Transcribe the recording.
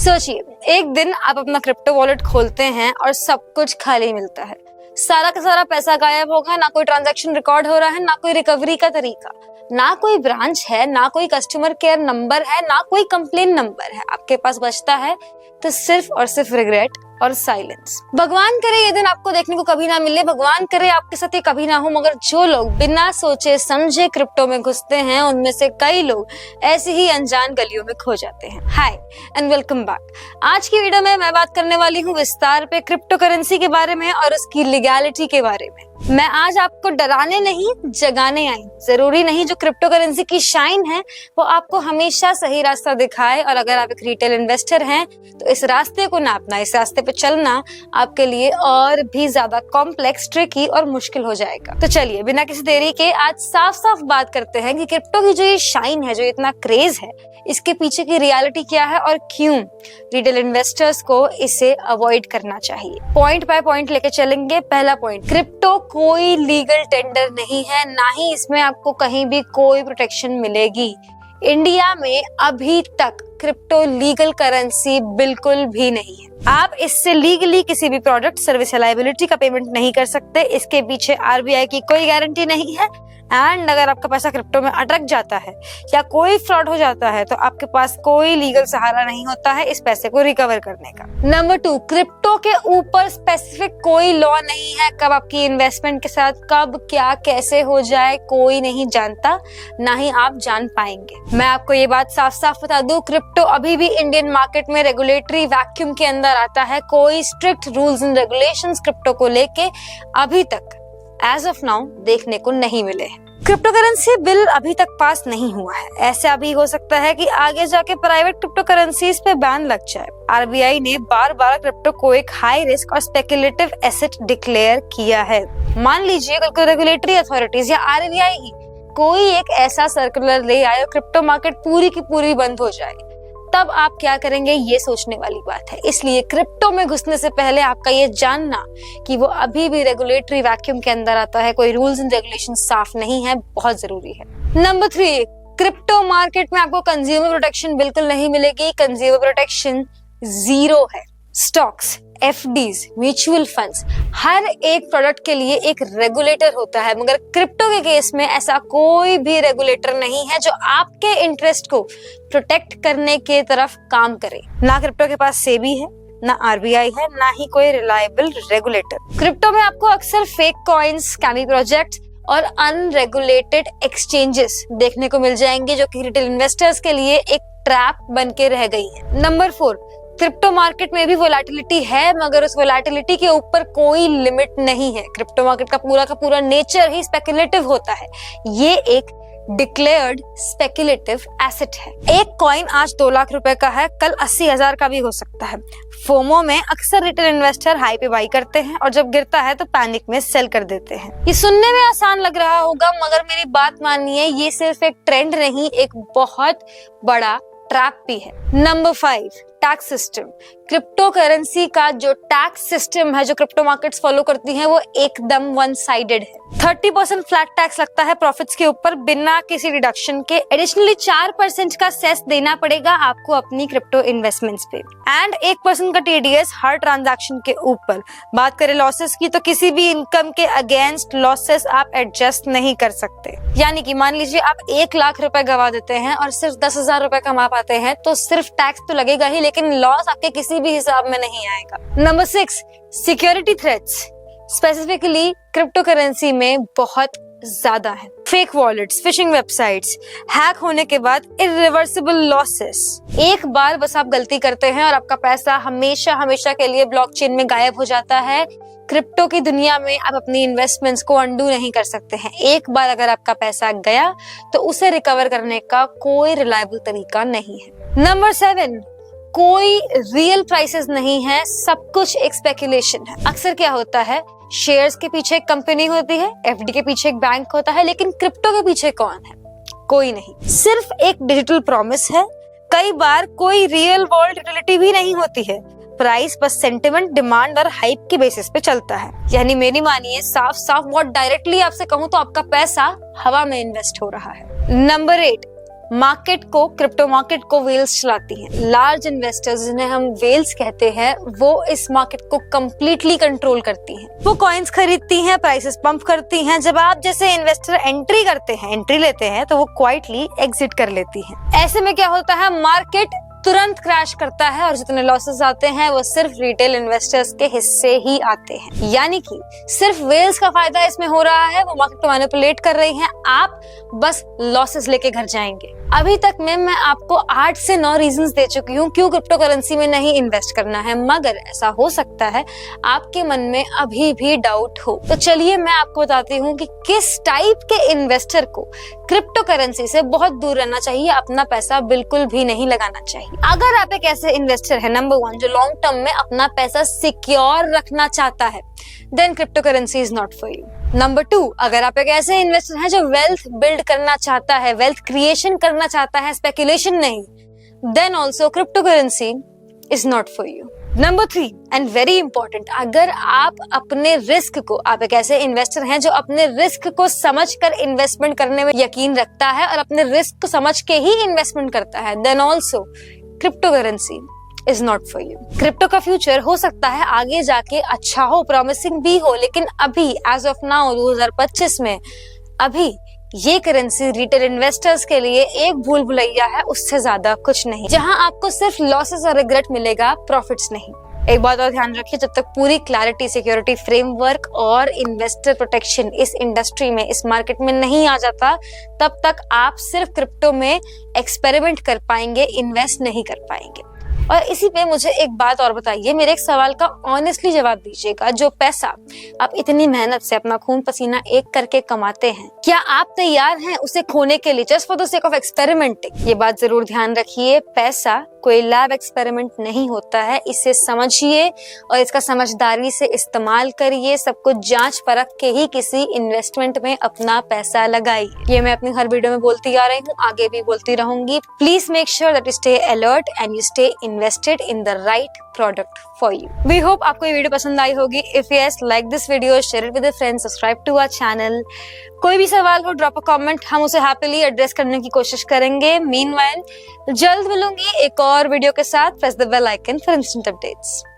सोचिए, एक दिन आप अपना क्रिप्टो वॉलेट खोलते हैं और सब कुछ खाली मिलता है। सारा का सारा पैसा गायब होगा, ना कोई ट्रांजैक्शन रिकॉर्ड हो रहा है, ना कोई रिकवरी का तरीका, ना कोई ब्रांच है, ना कोई कस्टमर केयर नंबर है, ना कोई कंप्लेन नंबर है। आपके पास बचता है तो सिर्फ और सिर्फ रिग्रेट और साइलेंस। भगवान करे ये दिन आपको देखने को कभी ना मिले, भगवान करे आपके साथ ये कभी ना हो, मगर जो लोग बिना सोचे समझे क्रिप्टो में घुसते हैं उनमें से कई लोग ऐसी ही अनजान गलियों में खो जाते हैं। हाय एंड वेलकम बैक। आज की वीडियो में मैं बात करने वाली हूँ विस्तार पे क्रिप्टो करेंसी के बारे में और उसकी लीगैलिटी के बारे में। मैं आज आपको डराने नहीं, जगाने आई। जरूरी नहीं जो क्रिप्टो करेंसी की शाइन है वो आपको हमेशा सही रास्ता दिखाए, और अगर आप एक रिटेल इन्वेस्टर हैं तो इस रास्ते को नापना, इस रास्ते पे चलना आपके लिए और भी ज्यादा कॉम्प्लेक्स, ट्रिकी और मुश्किल हो जाएगा। तो चलिए बिना किसी देरी के आज साफ साफ बात करते हैं कि क्रिप्टो की जो ये शाइन है, जो इतना क्रेज है, इसके पीछे की रियलिटी क्या है और क्यों रिटेल इन्वेस्टर्स को इसे अवॉइड करना चाहिए। पॉइंट बाय पॉइंट लेके चलेंगे। पहला पॉइंट, क्रिप्टो कोई लीगल टेंडर नहीं है, ना ही इसमें आपको कहीं भी कोई प्रोटेक्शन मिलेगी। इंडिया में अभी तक क्रिप्टो लीगल करेंसी बिल्कुल भी नहीं है। आप इससे लीगली किसी भी प्रोडक्ट, सर्विस या लायबिलिटी का पेमेंट नहीं कर सकते। इसके पीछे आरबीआई की कोई गारंटी नहीं है। एंड अगर आपका पैसा क्रिप्टो में अटक जाता है या कोई फ्रॉड हो जाता है तो आपके पास कोई लीगल सहारा नहीं होता है इस पैसे को रिकवर करने का। नंबर 2, क्रिप्टो के ऊपर स्पेसिफिक कोई लॉ नहीं है। कब आपकी इन्वेस्टमेंट के साथ कब क्या कैसे हो जाए कोई नहीं जानता, ना ही आप जान पाएंगे। मैं आपको ये बात साफ साफ बता दूं, क्रिप्टो अभी भी इंडियन मार्केट में रेगुलेटरी वैक्यूम के अंदर आता है। कोई strict rules and regulations crypto को लेके अभी तक एज ऑफ नाउ देखने को नहीं मिले हैं। क्रिप्टो करेंसी बिल अभी तक पास नहीं हुआ है। ऐसा भी हो सकता है कि आगे जाके प्राइवेट क्रिप्टो करेंसीज पे बैन लग जाए। आरबीआई ने बार बार क्रिप्टो को एक हाई रिस्क और स्पेकुलेटिव एसेट डिक्लेयर किया है। मान लीजिए कल को रेगुलेटरी अथॉरिटीज या आरबीआई ही कोई एक ऐसा सर्कुलर ले आए और क्रिप्टो मार्केट पूरी की पूरी बंद हो जाए, तब आप क्या करेंगे, ये सोचने वाली बात है। इसलिए क्रिप्टो में घुसने से पहले आपका ये जानना कि वो अभी भी रेगुलेटरी वैक्यूम के अंदर आता है, कोई रूल्स एंड रेगुलेशन साफ नहीं है, बहुत जरूरी है। नंबर 3, क्रिप्टो मार्केट में आपको कंज्यूमर प्रोटेक्शन बिल्कुल नहीं मिलेगी। कंज्यूमर प्रोटेक्शन जीरो है। स्टॉक्स, एफडीज, म्यूचुअल फंड्स, हर एक प्रोडक्ट के लिए एक रेगुलेटर होता है, मगर क्रिप्टो के केस में ऐसा कोई भी रेगुलेटर नहीं है जो आपके इंटरेस्ट को प्रोटेक्ट करने के तरफ काम करे। ना क्रिप्टो के पास सेबी है, ना आरबीआई है, ना ही कोई रिलायबल रेगुलेटर। क्रिप्टो में आपको अक्सर फेक कॉइन्स, स्कैमी प्रोजेक्ट और अनरेगुलेटेड एक्सचेंजेस देखने को मिल जाएंगे, जो कि रिटेल इन्वेस्टर्स के लिए एक ट्रैप बन के रह गई है। नंबर 4, क्रिप्टो मार्केट में भी वोलेटिलिटी है, मगर उस वोलेटिलिटी के ऊपर कोई लिमिट नहीं है। क्रिप्टो मार्केट का पूरा नेचर ही स्पेकुलेटिव होता है। ये एक डिक्लेयर्ड स्पेकुलेटिव एसेट है। एक कॉइन आज 2 लाख रुपए का है, कल 80,000 का भी हो सकता है। फोमो में अक्सर रिटेल इन्वेस्टर हाई पे बाई करते हैं और जब गिरता है तो पैनिक में सेल कर देते हैं। ये सुनने में आसान लग रहा होगा, मगर मेरी बात मानिए, ये सिर्फ एक ट्रेंड नहीं, एक बहुत बड़ा ट्रैप भी है। Number 5, tax system. Crypto currency का जो टैक्स सिस्टम है, जो क्रिप्टो मार्केट्स फॉलो करती हैं, वो एकदम वन साइडेड है। 30% फ्लैट टैक्स लगता है प्रॉफिट्स के ऊपर बिना किसी डिडक्शन के। एडिशनली 4% का सेस देना पड़ेगा आपको अपनी क्रिप्टो इन्वेस्टमेंट्स पे, एंड 1% का टीडीएस हर ट्रांजैक्शन के ऊपर। बात करें लॉसेस की, तो किसी भी इनकम के अगेंस्ट लॉसेस आप एडजस्ट नहीं कर सकते। यानी कि मान लीजिए आप 1 लाख रुपए गवा देते हैं और सिर्फ 10,000 रुपए कमा पाते हैं, तो सिर्फ टैक्स तो लगेगा ही, लेकिन लॉस आपके किसी भी हिसाब में नहीं आएगा। Number 6, security threats specifically crypto currency में बहुत ज्यादा है। Fake wallets, fishing websites, hack होने के बाद इरिवर्सिबल लॉसेस। एक बार बस आप गलती करते हैं और आपका पैसा हमेशा हमेशा के लिए ब्लॉकचेन में गायब हो जाता है। क्रिप्टो की दुनिया में आप अपनी इन्वेस्टमेंट्स को अंडू नहीं कर सकते हैं। एक बार अगर आपका पैसा गया तो उसे रिकवर करने का कोई रिलायबल तरीका नहीं है। नंबर 7, कोई रियल प्राइसेस नहीं है, सब कुछ एक स्पेकुलेशन है। अक्सर क्या होता है, शेयर्स के पीछे एक कंपनी होती है, एफडी के पीछे एक बैंक होता है, लेकिन क्रिप्टो के पीछे कौन है? कोई नहीं, सिर्फ एक डिजिटल प्रॉमिस है। कई बार कोई रियल वर्ल्ड यूटिलिटी भी नहीं होती है। प्राइस बस सेंटिमेंट, डिमांड और हाइप के बेसिस पे चलता है। यानी मेरी मानिए, साफ साफ बहुत डायरेक्टली आपसे कहूँ तो आपका पैसा हवा में इन्वेस्ट हो रहा है। नंबर 8, मार्केट को, क्रिप्टो मार्केट को वेल्स चलाती हैं। लार्ज इन्वेस्टर्स, जिन्हें हम वेल्स कहते हैं, वो इस मार्केट को कंप्लीटली कंट्रोल करती हैं। वो कॉइन्स खरीदती हैं, प्राइसेस पंप करती हैं। जब आप जैसे इन्वेस्टर एंट्री लेते हैं तो वो क्वाइटली एग्जिट कर लेती हैं। ऐसे में क्या होता है, मार्केट तुरंत क्रैश करता है और जितने लॉसेस आते हैं वो सिर्फ रिटेल इन्वेस्टर्स के हिस्से ही आते हैं। यानी कि सिर्फ वेल्स का फायदा इसमें हो रहा है, वो मार्केट को मैनिपुलेट कर रही हैं, आप बस लॉसेस लेके घर जाएंगे। अभी तक में मैं आपको 8 से 9 रीजंस दे चुकी हूँ क्यों क्रिप्टो करेंसी में नहीं इन्वेस्ट करना है, मगर ऐसा हो सकता है आपके मन में अभी भी डाउट हो। तो चलिए मैं आपको बताती हूँ कि किस टाइप के इन्वेस्टर को क्रिप्टो करेंसी से बहुत दूर रहना चाहिए, अपना पैसा बिल्कुल भी नहीं लगाना चाहिए। अगर आप एक ऐसे इन्वेस्टर है, नंबर 1, जो लॉन्ग टर्म में अपना पैसा सिक्योर रखना चाहता है, then crypto currency is not for you. Number 2, अगर आप एक ऐसे इन्वेस्टर हैं जो वेल्थ बिल्ड करना चाहता है, वेल्थ क्रिएशन करना चाहता है, स्पेकुलेशन नहीं, then also crypto currency is not for you. Number 3 and very important, अगर आप अपने रिस्क को, आप एक ऐसे इन्वेस्टर हैं जो अपने रिस्क को समझकर इन्वेस्टमेंट करने में यकीन रखता है और अपने रिस्क को समझ के ही इन्वेस्टमेंट करता है, then also crypto currency is not for you. Crypto का फ्यूचर हो सकता है आगे जाके अच्छा हो, प्रॉमिसिंग भी हो, लेकिन अभी एज ऑफ नाउ 2025 में अभी ये करेंसी रिटेल इन्वेस्टर्स के लिए एक भूल भुलैया है, उससे ज्यादा कुछ नहीं, जहां आपको सिर्फ लॉसेस और रिग्रेट मिलेगा, प्रॉफिट्स नहीं। एक बात और ध्यान रखिए, जब तक पूरी क्लैरिटी, सिक्योरिटी फ्रेमवर्क और इन्वेस्टर प्रोटेक्शन इस इंडस्ट्री में, इस मार्केट में नहीं आ जाता, तब तक आप सिर्फ क्रिप्टो में एक्सपेरिमेंट कर पाएंगे, इन्वेस्ट नहीं कर पाएंगे। और इसी पे मुझे एक बात और बताइए, मेरे एक सवाल का ऑनेस्टली जवाब दीजिएगा। जो पैसा आप इतनी मेहनत से, अपना खून पसीना एक करके कमाते हैं, क्या आप तैयार हैं उसे खोने के लिए, just for the sake of experimenting? ये बात जरूर ध्यान रखिए, पैसा कोई लैब एक्सपेरिमेंट नहीं होता है, इसे समझिए और इसका समझदारी से इस्तेमाल करिए। सब कुछ जांच परख के ही किसी इन्वेस्टमेंट में अपना पैसा लगाइए। ये मैं अपनी हर वीडियो में बोलती आ रही हूँ, आगे भी बोलती रहूंगी। Please make sure that you stay alert and you stay invested in the right product for you. We hope आपको ये वीडियो पसंद आई होगी। If yes, like this video, share it with your friends, subscribe to our channel. कोई भी सवाल हो, drop a comment, हम उसे हैप्पीली एड्रेस करने की कोशिश करेंगे। मीनवाइल जल्द मिलूंगी एक और वीडियो के साथ। Press the bell icon for instant updates.